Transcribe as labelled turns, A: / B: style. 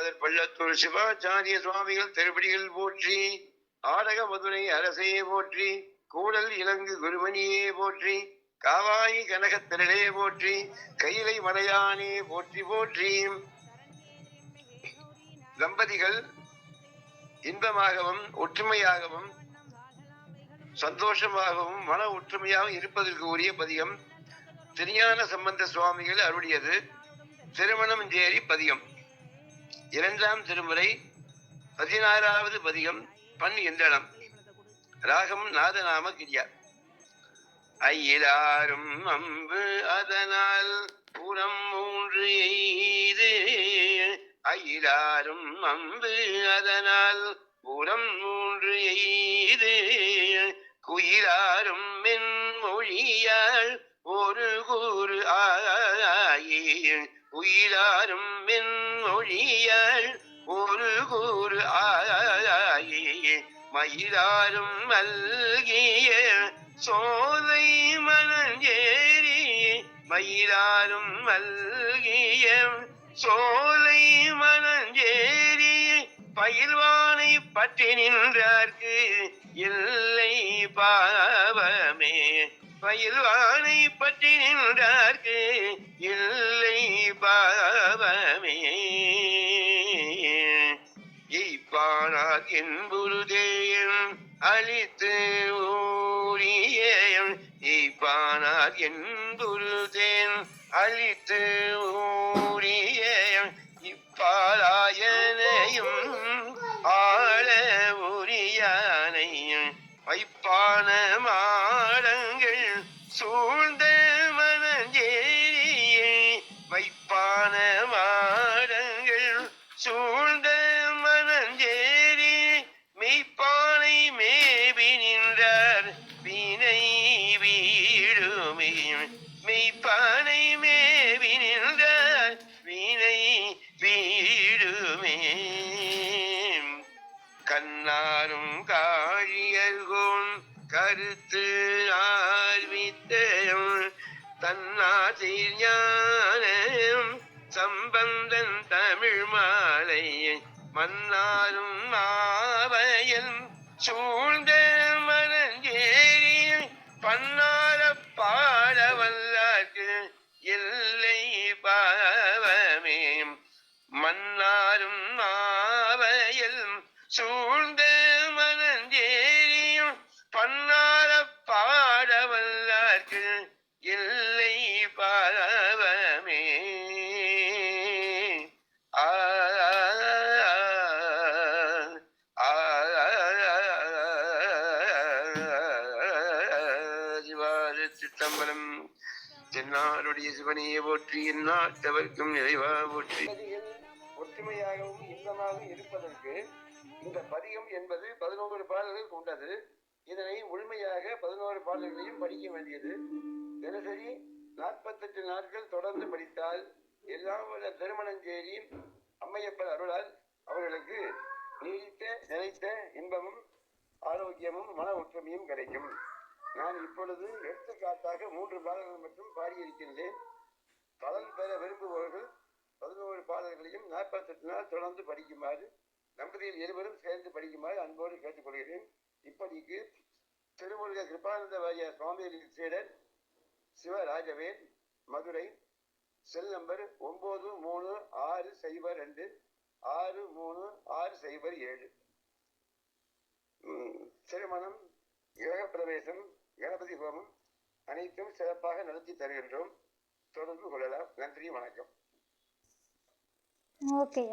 A: திருவாதர் பள்ளத்தூர் சிவாச்சாரிய சுவாமிகள் திருப்படிகள் போற்றி. ஆடக மதுரை அரசையே போற்றி. கூடல் இலங்கு குருமணியே போற்றி. காவாயி கனகத்திரளே போற்றி. கையிலை மலையானே போற்றி போற்றி. தம்பதிகள் இன்பமாகவும் ஒற்றுமையாகவும் சந்தோஷமாகவும் மன ஒற்றுமையாகவும் இருப்பதற்கு உரிய பதிகம் திருஞான சம்பந்த சுவாமிகள் அருளியது திருமணஞ்சேரி பதிகம். இரண்டாம் திருமுறை 16வது பதிகம். பண் எந்தளம். ராகம் நாதநாம கிரியா. ஐயிலாரும் அம்பு அதனால் புறம் 3 எய்து. ஐயிலாரும் அம்பு அதனால் புறம் 3 எய்து. குயிலாரும் மென்மொழியாள் ஒரு கூறு ஆயி. உயிலாரும் மென்மொழியாள் ஒரு கூறு ஆயி. மயிலாரும் மல்கிய சோலை மணஞ்சேரி. மயிலாரும் மல்கிய சோலை மணஞ்சேரி. பயில்வானை பற்றி நின்றார்க்கு இல்லை பாவமே. பயில்வானை பற்றி நின்றார்க்கு இல்லை பாவமே. எய்ப்பானார் என்புருதேயன் அழித்து ஊரிய. எய்ப்பானார் என்புருதேன் அழித்து ஊரிய. இப்பாலாயனையும் ஆள உரியானை. வைப்பான மாடங்கள் சூழ்ந்த மணஞ்சேரியே. வைப்பான மாடங்கள் சூழ்ந்த மணஞ்சேரி. மெய்ப்பானை மேவி நின்றார் வினை வீடுமே. மெய்ப்பானை மேவி நின்றார் வினை வீடுமே. கண்ணாரும் காழியர்கோன் கருத்து ஆர்வித்த. தன்னார் ஞானம் சம்பந்தன் தமிழ் மாலை. மன்னாரும் மாவயல் சூழ்ந்த மணஞ்சேரி. பன்னார பாட வல்லார்க்கு இல்லை பாவமே. மன்னாரும் மாவயல் சூழ்ந்த மணஞ்சேரி. பன்னார பாட வல்லார்க்கு இல்லை பாவமே. சித்தம்பலம். தென்னாருடைய சிவனையை போற்றி. எந்நாட்டவர்க்கும் நிறைவா போற்றி. ஒற்றுமையாகவும் இன்பமாகவும் இருப்பதற்கு இந்த பதிகம் என்பது 11 பாடல்கள் கொண்டது. இதனை முழுமையாக 11 பாடல்களையும் படிக்க வேண்டியது. தினசரி 48 நாட்கள் தொடர்ந்து படித்தால் எல்லாம் உள்ள திருமணஞ்சேரி அம்மையப்பர் அருளால் அவர்களுக்கு நீடித்த நிலைத்த இன்பமும் ஆரோக்கியமும் மன ஒற்றுமையும் கிடைக்கும். நான் இப்பொழுது எடுத்துக்காட்டாக 3 பாடல்கள் மட்டும் பாடியிருக்கின்றேன். பலன் பெற விரும்புபவர்கள் 11 பாடல்களையும் 48 நாள் தொடர்ந்து படிக்குமாறு, தம்பதியில் இருவரும் சேர்ந்து படிக்குமாறு அன்போடு கேட்டுக்கொள்கிறேன். இப்படிக்கு திருமுருக கிருபானந்த வாரியார் சுவாமிகளின் சீடர் சிவராஜவேல், மதுரை. Cell number 9360263637. திருமணம், கிரக பிரவேசம், கணபதி ஹோமம் அனைத்தும் சிறப்பாக நடத்தி தருகின்றோம். தொடர்பு கொள்ளலாம். நன்றி, வணக்கம்.
B: ஓகே.